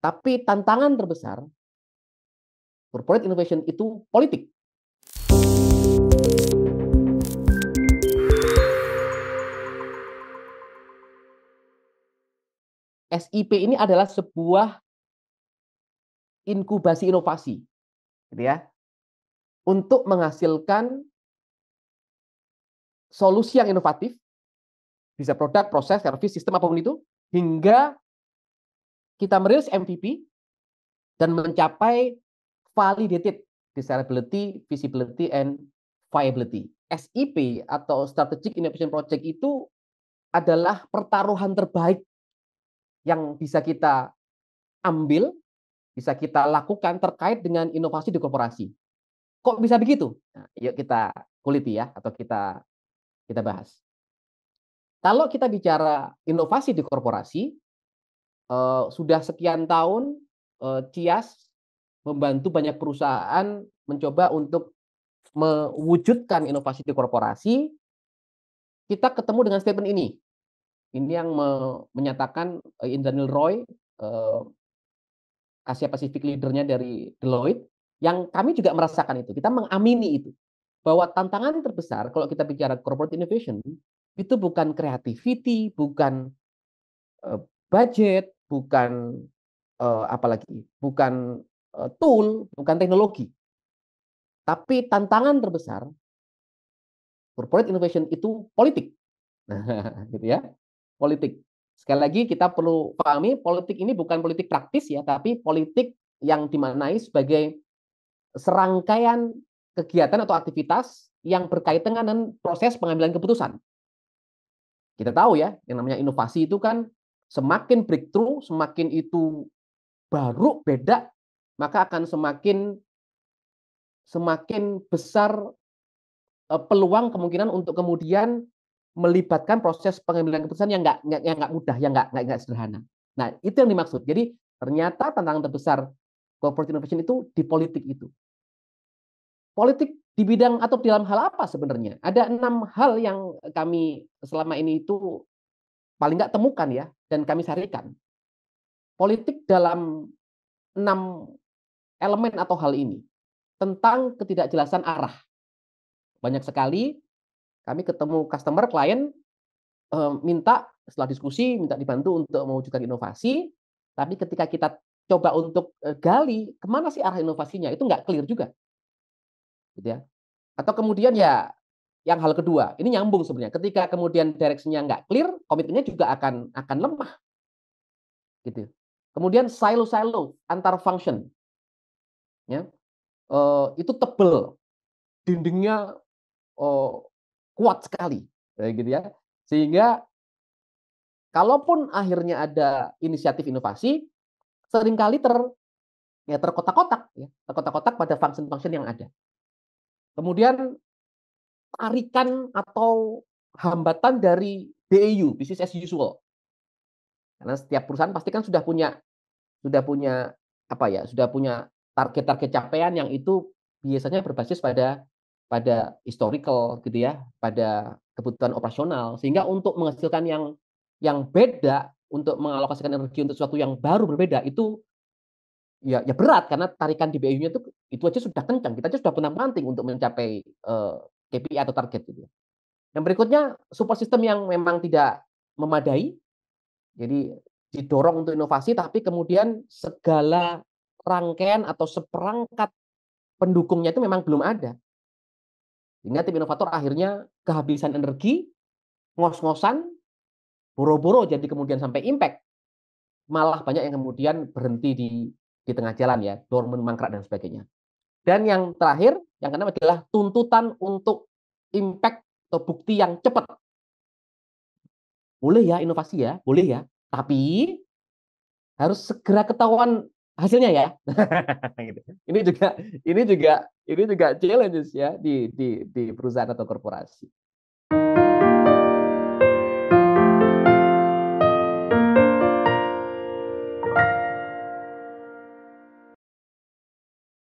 Tapi tantangan terbesar corporate innovation itu politik. SIP ini adalah sebuah inkubasi inovasi, gitu ya, untuk menghasilkan solusi yang inovatif, bisa produk, proses, service, sistem apapun itu, hingga kita merilis MVP dan mencapai validated desirability, feasibility, and viability. SIP atau Strategic Innovation Project itu adalah pertaruhan terbaik yang bisa kita ambil, bisa kita lakukan terkait dengan inovasi di korporasi. Kok bisa begitu? Nah, yuk kita kuliti ya, atau kita bahas. Kalau kita bicara inovasi di korporasi, sudah sekian tahun Cias membantu banyak perusahaan mencoba untuk mewujudkan inovasi di korporasi. Kita ketemu dengan statement ini. Ini yang menyatakan Indranil Roy, Asia Pacific leadernya dari Deloitte, yang kami juga merasakan itu. Kita mengamini itu. Bahwa tantangan terbesar kalau kita bicara corporate innovation, itu bukan creativity, bukan budget, bukan apalagi, bukan tool, bukan teknologi. Tapi tantangan terbesar corporate innovation itu politik. Nah, gitu ya. Politik. Sekali lagi kita perlu pahami politik ini bukan politik praktis ya, tapi politik yang dimaknai sebagai serangkaian kegiatan atau aktivitas yang berkaitan dengan proses pengambilan keputusan. Kita tahu ya, yang namanya inovasi itu kan semakin breakthrough, semakin itu baru, beda, maka akan semakin besar peluang kemungkinan untuk kemudian melibatkan proses pengambilan keputusan yang nggak mudah, yang nggak sederhana. Nah, itu yang dimaksud. Jadi ternyata tantangan terbesar corporate innovation itu di politik itu. Politik di bidang atau dalam hal apa sebenarnya? Ada 6 hal yang kami selama ini itu paling nggak temukan ya, dan kami sarikan. Politik dalam 6 elemen atau hal ini. Tentang ketidakjelasan arah. Banyak sekali kami ketemu customer, klien, minta setelah diskusi, minta dibantu untuk mewujudkan inovasi, tapi ketika kita coba untuk gali, kemana sih arah inovasinya, itu nggak clear juga. Gitu ya. Atau kemudian ya, yang hal kedua, ini nyambung sebenarnya. Ketika kemudian direction-nya nggak clear, komitmennya juga akan lemah. Gitu. Kemudian silo-silo antar function. Ya. Itu tebel, dindingnya kuat sekali, gitu ya. Sehingga kalaupun akhirnya ada inisiatif inovasi, seringkali terkotak-kotak, ya, terkotak-kotak pada function-function yang ada. Kemudian tarikan atau hambatan dari BAU, business as usual. Karena setiap perusahaan pasti kan sudah punya apa ya, sudah punya target-target capaian yang itu biasanya berbasis pada historical gitu ya, pada kebutuhan operasional, sehingga untuk menghasilkan yang beda, untuk mengalokasikan energi untuk sesuatu yang baru berbeda itu ya berat, karena tarikan di BU-nya itu aja sudah kencang, kita aja sudah puntang-panting untuk mencapai KPI atau target gitu. Yang berikutnya support system yang memang tidak memadai, jadi didorong untuk inovasi tapi kemudian segala rangkaian atau seperangkat pendukungnya itu memang belum ada. Sehingga tim inovator akhirnya kehabisan energi, ngos-ngosan, boro-boro, jadi kemudian sampai impact. Malah banyak yang kemudian berhenti di tengah jalan ya, dormant, mangkrak, dan sebagainya. Dan yang terakhir, yang keenam adalah tuntutan untuk impact atau bukti yang cepat. Boleh ya inovasi ya, boleh ya, tapi harus segera ketahuan hasilnya ya. Ini juga challenges ya di perusahaan atau korporasi.